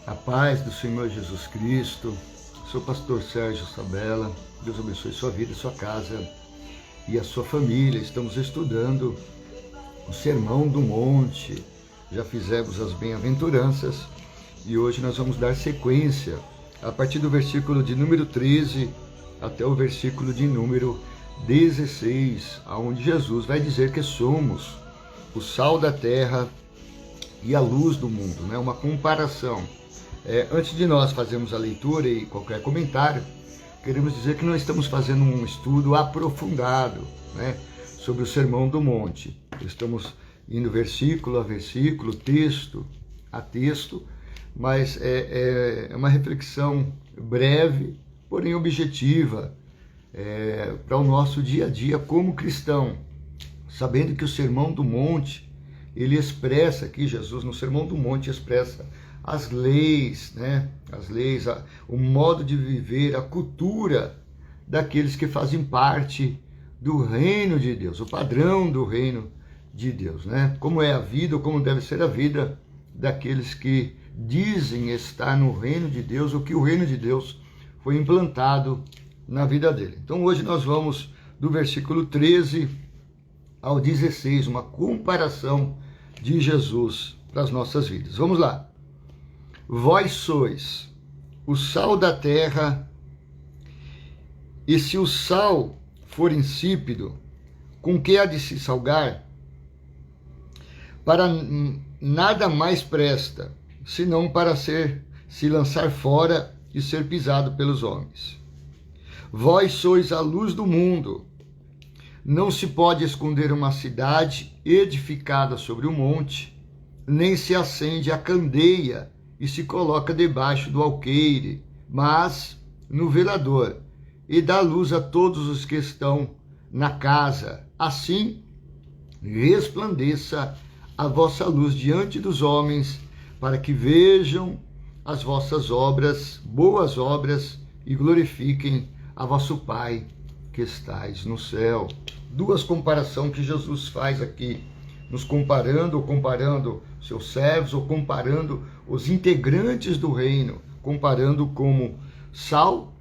A paz do Senhor Jesus Cristo. Sou o pastor Sérgio Sabella. Deus abençoe sua vida, sua casa e a sua família. Estamos estudando o Sermão do Monte. Já fizemos as bem-aventuranças e hoje nós vamos dar sequência a partir do versículo de número 13 até o versículo de número 16, onde Jesus vai dizer que somos o sal da terra e a luz do mundo, né? Uma comparação. Antes de nós fazermos a leitura e qualquer comentário, queremos dizer que nós estamos fazendo um estudo aprofundado, né, sobre o Sermão do Monte. Estamos indo versículo a versículo, texto a texto, mas é uma reflexão breve, porém objetiva, para o nosso dia a dia como cristão, sabendo que o Sermão do Monte, ele expressa aqui, Jesus no Sermão do Monte expressa as leis, né? As leis, o modo de viver, a cultura daqueles que fazem parte do reino de Deus, o padrão do reino de Deus, né? Como é a vida, ou como deve ser a vida daqueles que dizem estar no reino de Deus, ou que o reino de Deus foi implantado na vida dele. Então hoje nós vamos do versículo 13 ao 16, uma comparação de Jesus para as nossas vidas. Vamos lá. Vós sois o sal da terra, e se o sal for insípido, com que há de se salgar? Para nada mais presta, senão para se lançar fora e ser pisado pelos homens. Vós sois a luz do mundo. Não se pode esconder uma cidade edificada sobre um monte, nem se acende a candeia e se coloca debaixo do alqueire, mas no velador, e dá luz a todos os que estão na casa. Assim resplandeça a vossa luz diante dos homens, para que vejam as vossas obras, boas obras, e glorifiquem a vosso Pai que estais no céu. Duas comparações que Jesus faz aqui, nos comparando, ou comparando seus servos, ou comparando os integrantes do reino, comparando como sal,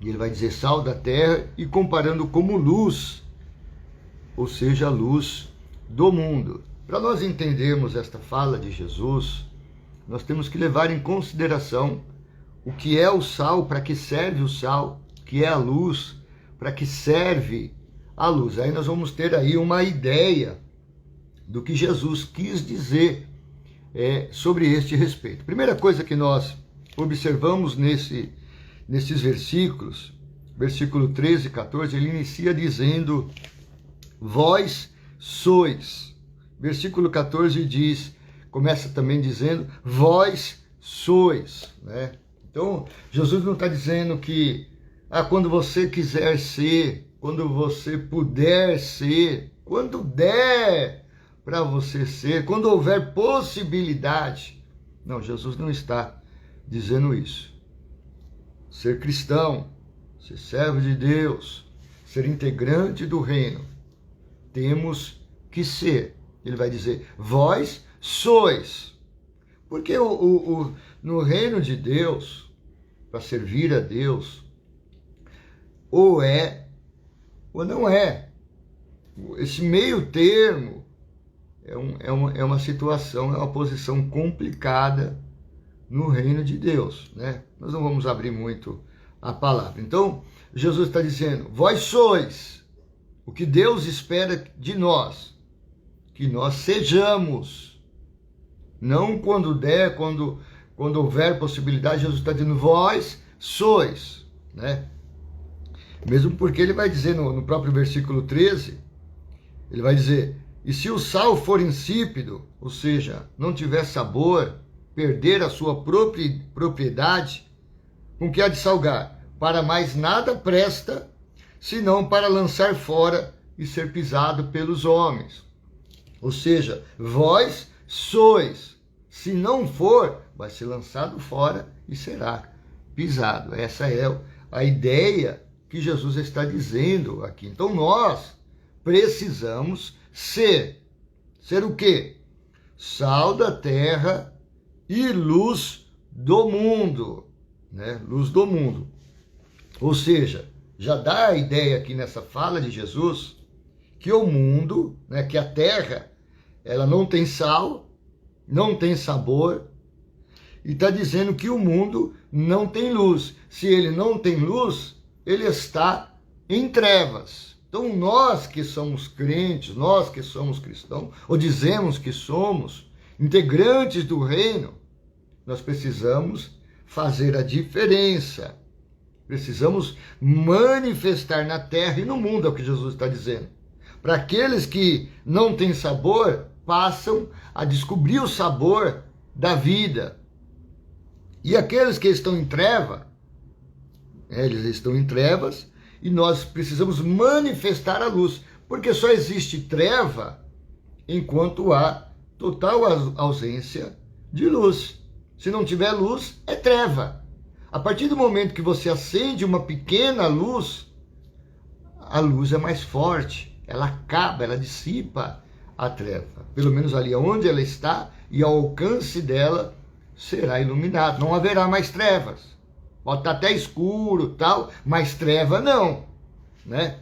e ele vai dizer sal da terra, e comparando como luz, ou seja, a luz do mundo. Para nós entendermos esta fala de Jesus, nós temos que levar em consideração o que é o sal, para que serve o sal, o que é a luz, para que serve a luz. Aí nós vamos ter aí uma ideia do que Jesus quis dizer sobre este respeito. Primeira coisa que nós observamos nesses versículos, versículo 13 e 14, ele inicia dizendo, vós sois. Versículo 14 começa também dizendo, vós sois, né? Então, Jesus não está dizendo que quando você quiser ser, quando você puder ser, quando der para você ser, quando houver possibilidade. Não, Jesus não está dizendo isso. Ser cristão, ser servo de Deus, ser integrante do reino, temos que ser. Ele vai dizer, vós sois. Porque no reino de Deus, para servir a Deus, ou é ou não é. Esse meio termo é uma situação, é uma posição complicada no reino de Deus, né? Nós não vamos abrir muito a palavra. Então, Jesus está dizendo, vós sois o que Deus espera de nós, que nós sejamos. Não quando der, quando houver possibilidade, Jesus está dizendo, vós sois, né? Mesmo porque ele vai dizer no próprio versículo 13, ele vai dizer, e se o sal for insípido, ou seja, não tiver sabor, perder a sua propriedade, com que há de salgar? Para mais nada presta, senão para lançar fora e ser pisado pelos homens. Ou seja, vós sois. Se não for, vai ser lançado fora e será pisado. Essa é a ideia que Jesus está dizendo aqui. Então nós precisamos ser o quê? Sal da terra e luz do mundo, né? Luz do mundo. Ou seja, já dá a ideia aqui nessa fala de Jesus que o mundo, né, que a terra, ela não tem sal, não tem sabor, e está dizendo que o mundo não tem luz. Se ele não tem luz, ele está em trevas. Então nós que somos crentes, nós que somos cristãos, ou dizemos que somos integrantes do reino, nós precisamos fazer a diferença. Precisamos manifestar na terra e no mundo, é o que Jesus está dizendo. Para aqueles que não têm sabor, passam a descobrir o sabor da vida. E aqueles que estão em treva, eles estão em trevas, e nós precisamos manifestar a luz, porque só existe treva enquanto há total ausência de luz. Se não tiver luz, é treva. A partir do momento que você acende uma pequena luz, a luz é mais forte, ela acaba, ela dissipa a treva. Pelo menos ali onde ela está e ao alcance dela será iluminado. Não haverá mais trevas. Pode estar até escuro, tal, mas treva não, né?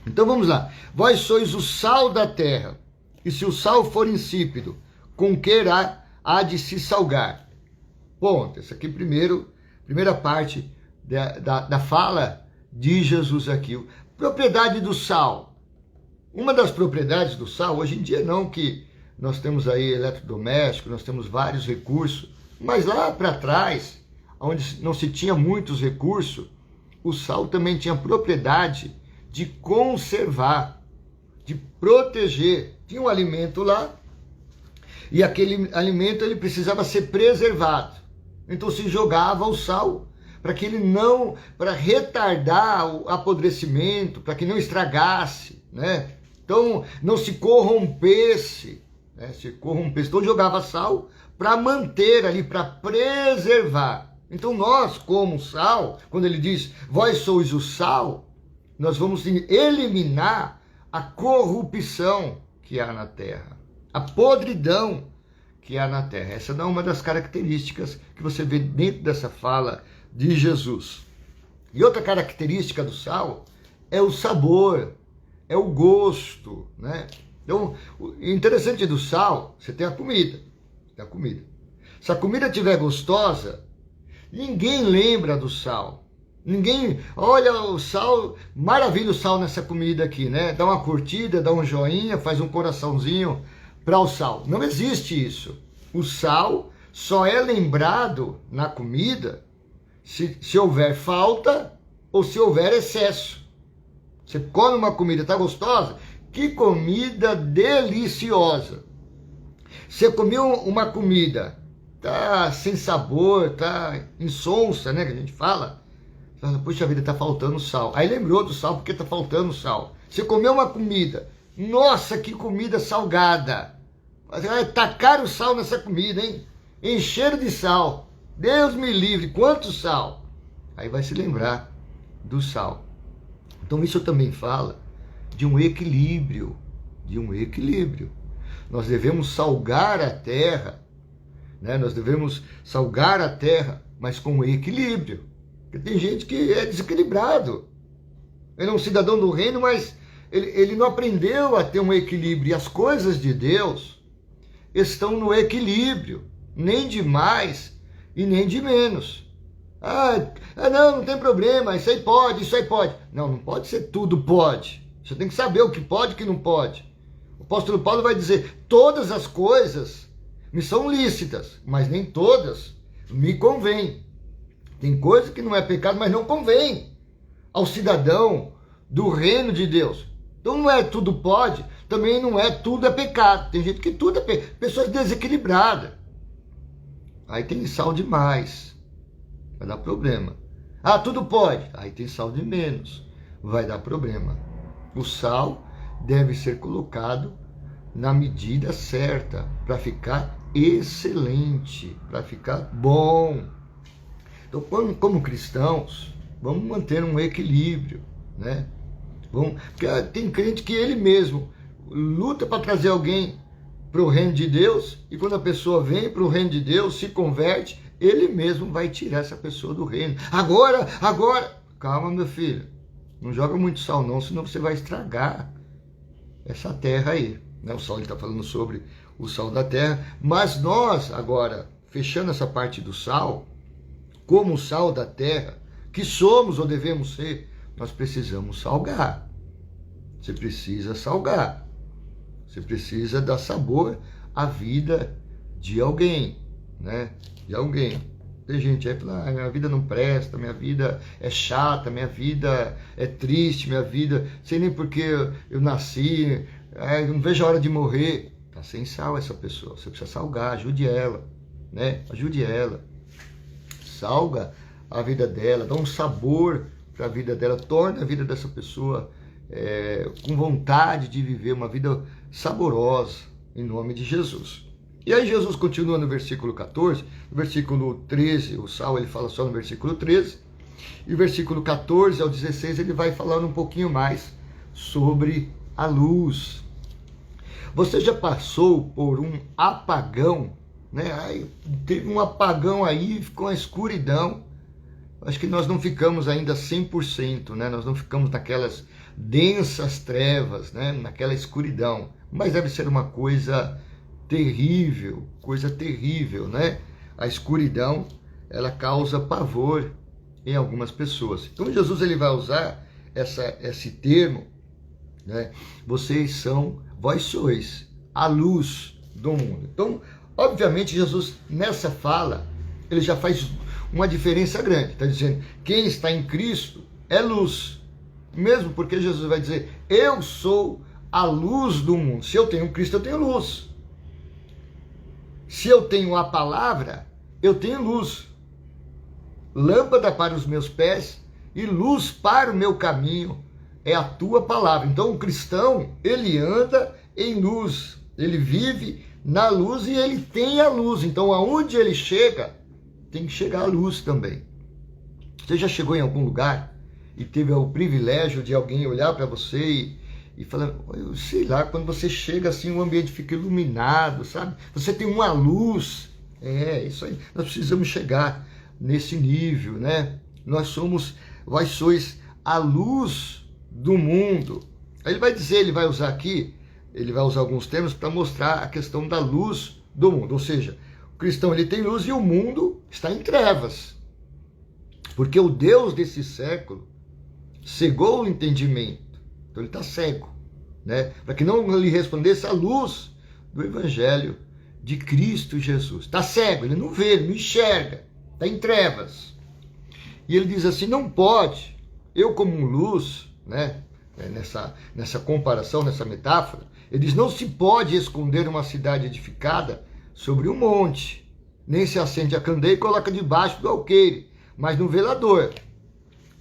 Então vamos lá. Vós sois o sal da terra, e se o sal for insípido, com que há de se salgar? Ponto. Essa aqui primeira parte da fala de Jesus aqui. Propriedade do sal. Uma das propriedades do sal, hoje em dia não, que nós temos aí eletrodoméstico, nós temos vários recursos, mas lá para trás, onde não se tinha muitos recursos, o sal também tinha propriedade de conservar, de proteger. Tinha um alimento lá, e aquele alimento ele precisava ser preservado. Então se jogava o sal para retardar o apodrecimento, para que não estragasse, né? Então não se corrompesse, né? Então jogava sal para manter ali, para preservar. Então nós, como sal, quando ele diz, vós sois o sal, nós vamos eliminar a corrupção que há na terra, a podridão que há na terra. Essa não é uma das características que você vê dentro dessa fala de Jesus. E outra característica do sal é o sabor, é o gosto, né? Então, o interessante do sal, você tem a comida. Se a comida estiver gostosa, ninguém lembra do sal. Ninguém, olha o sal, maravilha o sal nessa comida aqui, né? Dá uma curtida, dá um joinha, faz um coraçãozinho para o sal. Não existe isso. O sal só é lembrado na comida se houver falta ou se houver excesso. Você come uma comida, está gostosa? Que comida deliciosa! Você comeu uma comida, tá sem sabor, tá insonsa, né, que a gente fala. Puxa vida, tá faltando sal. Aí lembrou do sal porque tá faltando sal. Você comeu uma comida, nossa, que comida salgada. Tacaram o sal nessa comida, hein? Encheram de sal. Deus me livre, quanto sal? Aí vai se lembrar do sal. Então isso também fala de um equilíbrio, Nós devemos salgar a terra, né? Nós devemos salgar a terra, mas com equilíbrio. Porque tem gente que é desequilibrado. Ele é um cidadão do reino, mas ele não aprendeu a ter um equilíbrio. E as coisas de Deus estão no equilíbrio, nem de mais e nem de menos. Não tem problema, isso aí pode. Não pode ser tudo pode. Você tem que saber o que pode e o que não pode. O apóstolo Paulo vai dizer, todas as coisas me são lícitas, mas nem todas me convêm. Tem coisa que não é pecado, mas não convém ao cidadão do reino de Deus. Então não é tudo pode, também não é tudo é pecado. Tem gente que tudo é pecado, pessoas desequilibradas. Aí tem sal demais, vai dar problema. Tudo pode, aí tem sal de menos, vai dar problema. O sal deve ser colocado na medida certa, para ficar excelente, para ficar bom. Então, como cristãos, vamos manter um equilíbrio, né? Porque tem crente que ele mesmo luta para trazer alguém para o reino de Deus, e quando a pessoa vem para o reino de Deus, se converte, ele mesmo vai tirar essa pessoa do reino. Agora, calma, meu filho, não joga muito sal não, senão você vai estragar essa terra aí. O sal, ele está falando sobre o sal da terra, mas nós, agora, fechando essa parte do sal, como o sal da terra, que somos ou devemos ser, nós precisamos salgar. Você precisa salgar. Você precisa dar sabor à vida de alguém, né? De alguém. Tem gente aí que fala, minha vida não presta, minha vida é chata, minha vida é triste, minha vida, sei nem porque eu nasci, não vejo a hora de morrer. Tá sem sal essa pessoa, você precisa salgar, ajude ela, né? Ajude ela. Salga a vida dela, dá um sabor para a vida dela, torna a vida dessa pessoa com vontade de viver uma vida saborosa, em nome de Jesus. E aí Jesus continua no versículo 14, no versículo 13, o sal ele fala só no versículo 13, e o versículo 14 ao 16 ele vai falando um pouquinho mais sobre a luz. Você já passou por um apagão, né? Aí, teve um apagão aí, ficou uma escuridão. Acho que nós não ficamos ainda 100%, né? Nós não ficamos naquelas densas trevas, né? Naquela escuridão. Mas deve ser uma coisa terrível, né? A escuridão, ela causa pavor em algumas pessoas. Então Jesus ele vai usar esse termo, né? Vós sois a luz do mundo. Então, obviamente, Jesus nessa fala, ele já faz uma diferença grande. Está dizendo, quem está em Cristo é luz. Mesmo porque Jesus vai dizer, eu sou a luz do mundo. Se eu tenho Cristo, eu tenho luz. Se eu tenho a palavra, eu tenho luz. Lâmpada para os meus pés e luz para o meu caminho é a tua palavra. Então o cristão, ele anda em luz. Ele vive na luz e ele tem a luz. Então aonde ele chega, tem que chegar a luz também. Você já chegou em algum lugar e teve o privilégio de alguém olhar para você e falar, sei lá, quando você chega assim, o ambiente fica iluminado, sabe? Você tem uma luz. Isso aí. Nós precisamos chegar nesse nível, né? Vós sois a luz do mundo. Aí ele vai dizer, ele vai usar alguns termos para mostrar a questão da luz do mundo. Ou seja, o cristão ele tem luz e o mundo está em trevas. Porque o Deus desse século cegou o entendimento. Então ele está cego, né? Para que não lhe resplandesse a luz do Evangelho de Cristo Jesus. Está cego, ele não vê, ele não enxerga, está em trevas. E ele diz assim, não pode, eu como luz, né? Nessa comparação, nessa metáfora, ele diz, não se pode esconder uma cidade edificada sobre um monte, nem se acende a candeia e coloca debaixo do alqueire, mas no velador.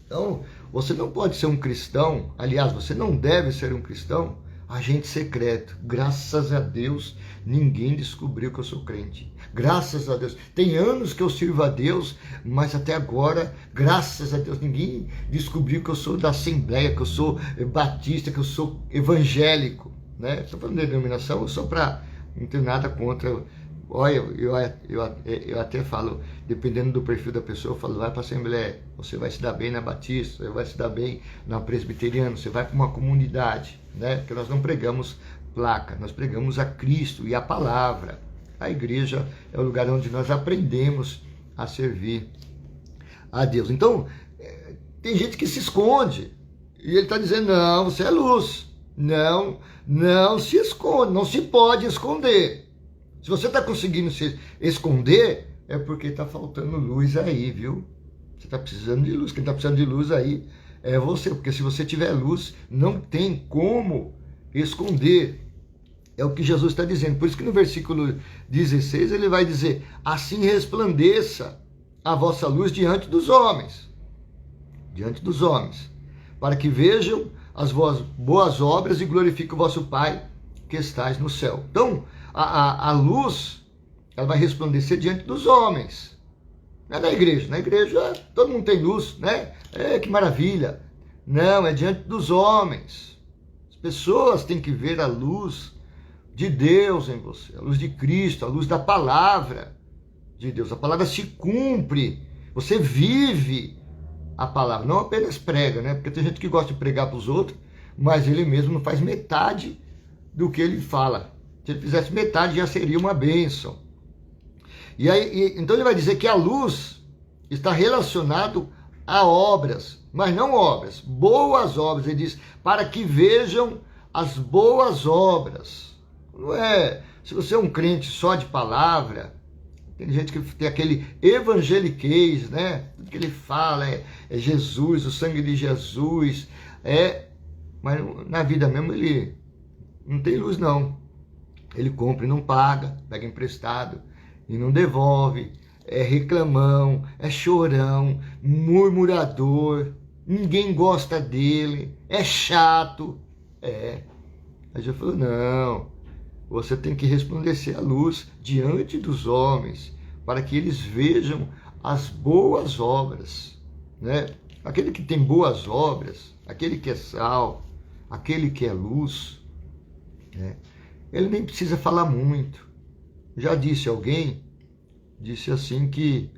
Então, você não pode ser um cristão, aliás, você não deve ser um cristão, agente secreto. Graças a Deus, ninguém descobriu que eu sou crente. Graças a Deus. Tem anos que eu sirvo a Deus, mas até agora, graças a Deus, ninguém descobriu que eu sou da Assembleia, que eu sou batista, que eu sou evangélico. Né? Estou falando de denominação só para não ter nada contra. Olha, eu até falo, dependendo do perfil da pessoa, eu falo, vai para a Assembleia, você vai se dar bem na Batista, você vai se dar bem na Presbiteriana, você vai para uma comunidade, né? Porque nós não pregamos placa, nós pregamos a Cristo e a palavra. A igreja é o lugar onde nós aprendemos a servir a Deus. Então, tem gente que se esconde, e ele está dizendo, não, você é luz, não se esconde, não se pode esconder. Se você está conseguindo se esconder, é porque está faltando luz aí, viu? Você está precisando de luz. Quem está precisando de luz aí é você. Porque se você tiver luz, não tem como esconder. É o que Jesus está dizendo. Por isso que no versículo 16 ele vai dizer, assim resplandeça a vossa luz diante dos homens. Diante dos homens. Para que vejam as vossas boas obras e glorifiquem o vosso Pai que estais no céu. Então, a luz, ela vai resplandecer diante dos homens. Não é na igreja. Na igreja, todo mundo tem luz, né? Que maravilha. Não, é diante dos homens. As pessoas têm que ver a luz de Deus em você, a luz de Cristo, a luz da palavra. de Deus. A palavra se cumpre. Você vive a palavra, não apenas prega, né? Porque tem gente que gosta de pregar para os outros, mas ele mesmo não faz metade do que ele fala. Se ele fizesse metade, já seria uma bênção. E aí, então ele vai dizer que a luz está relacionado a obras, mas não obras, boas obras. Ele diz, para que vejam as boas obras. Não é, se você é um crente só de palavra, tem gente que tem aquele evangeliquez, né? Tudo que ele fala é Jesus, o sangue de Jesus, mas na vida mesmo ele não tem luz não. Ele compra e não paga, pega emprestado e não devolve, é reclamão, é chorão, murmurador, ninguém gosta dele, é chato. Aí já falou, não, você tem que resplandecer a luz diante dos homens, para que eles vejam as boas obras, né? Aquele que tem boas obras, aquele que é sal, aquele que é luz, né? Ele nem precisa falar muito. Já disse alguém, disse assim que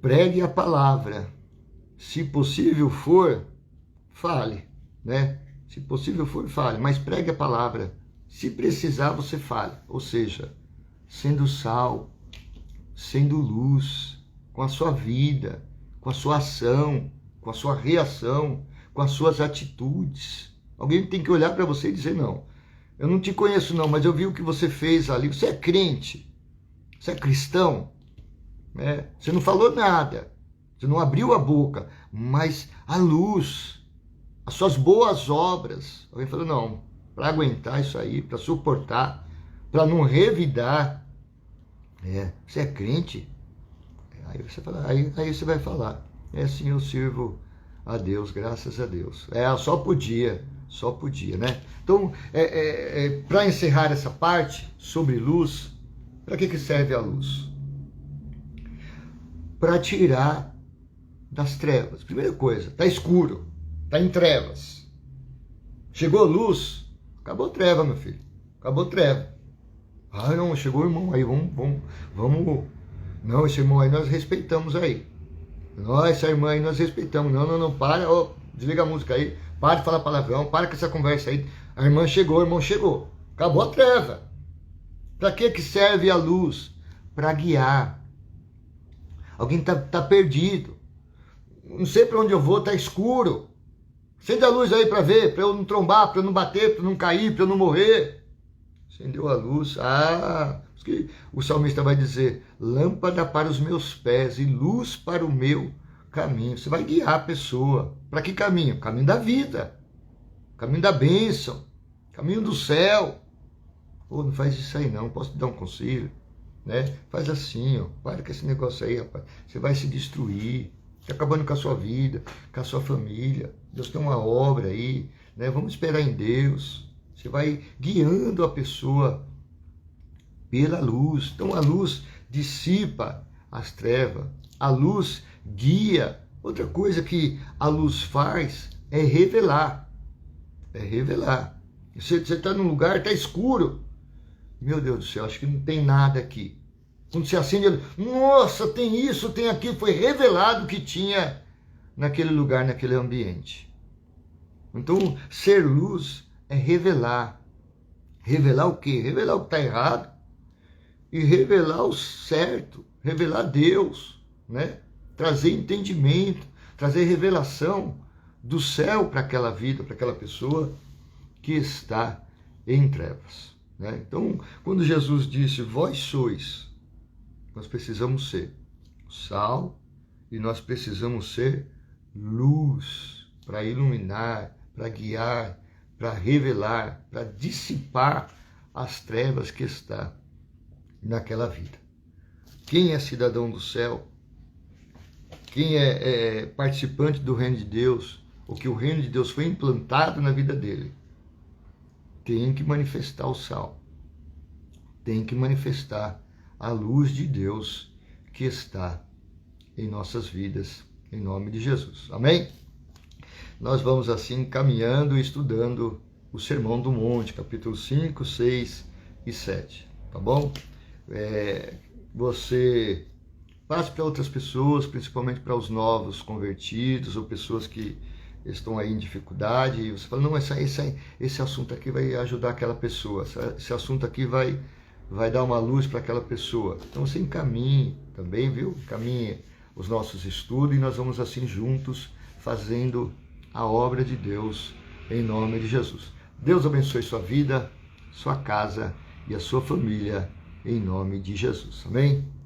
pregue a palavra, se possível for, fale, né? Se possível for, fale, mas pregue a palavra. Se precisar, você fale. Ou seja, sendo sal, sendo luz, com a sua vida, com a sua ação, com a sua reação, com as suas atitudes. Alguém tem que olhar para você e dizer, não, eu não te conheço não, mas eu vi o que você fez ali. Você é crente, você é cristão, né? Você não falou nada, você não abriu a boca, mas a luz, as suas boas obras. Alguém falou, não, para aguentar isso aí, para suportar, para não revidar, você é crente? Aí você fala, aí você vai falar, sim, eu sirvo a Deus, graças a Deus. Só podia, né? Então, para encerrar essa parte sobre luz, para que serve a luz? Para tirar das trevas. Primeira coisa, está escuro, está em trevas. Chegou luz, acabou treva, meu filho. Acabou treva. Ah, não, chegou o irmão aí, vamos. Não, esse irmão aí nós respeitamos aí. Essa irmã aí nós respeitamos. Não, para, desliga a música aí. Para de falar palavrão, para com essa conversa aí. A irmã chegou, o irmão chegou. Acabou a treva. Para que serve a luz? Para guiar. Alguém tá perdido. Não sei para onde eu vou, tá escuro. Acende a luz aí para ver, para eu não trombar, para eu não bater, para eu não cair, para eu não morrer. Acendeu a luz. O salmista vai dizer, lâmpada para os meus pés e luz para o meu caminho. Você vai guiar a pessoa. Para que caminho? Caminho da vida. Caminho da bênção. Caminho do céu. Não faz isso aí não, posso te dar um conselho, né? Faz assim, para com esse negócio aí, rapaz. Você vai se destruir. Está acabando com a sua vida, com a sua família. Deus tem uma obra aí, né? Vamos esperar em Deus. Você vai guiando a pessoa pela luz. Então a luz dissipa as trevas. A luz guia. Outra coisa que a luz faz é revelar. É revelar. Você está num lugar, está escuro. Meu Deus do céu, acho que não tem nada aqui. Quando você acende, nossa, tem isso, tem aquilo. Foi revelado que tinha naquele lugar, naquele ambiente. Então, ser luz é revelar. Revelar o quê? Revelar o que está errado e revelar o certo. Revelar Deus, né? Trazer entendimento, trazer revelação do céu para aquela vida, para aquela pessoa que está em trevas, né? Então, quando Jesus disse, vós sois, nós precisamos ser sal e nós precisamos ser luz para iluminar, para guiar, para revelar, para dissipar as trevas que está naquela vida. Quem é cidadão do céu, quem é participante do reino de Deus, ou que o reino de Deus foi implantado na vida dele, tem que manifestar o sal, tem que manifestar a luz de Deus que está em nossas vidas, em nome de Jesus. Amém? Nós vamos assim caminhando e estudando o Sermão do Monte, capítulo 5, 6 e 7. tá bom? Você passe para outras pessoas, principalmente para os novos convertidos ou pessoas que estão aí em dificuldade, e você fala, não, esse assunto aqui vai ajudar aquela pessoa, esse assunto aqui vai dar uma luz para aquela pessoa. Então você encaminhe também, viu? Encaminhe os nossos estudos e nós vamos assim juntos fazendo a obra de Deus em nome de Jesus. Deus abençoe sua vida, sua casa e a sua família em nome de Jesus. Amém?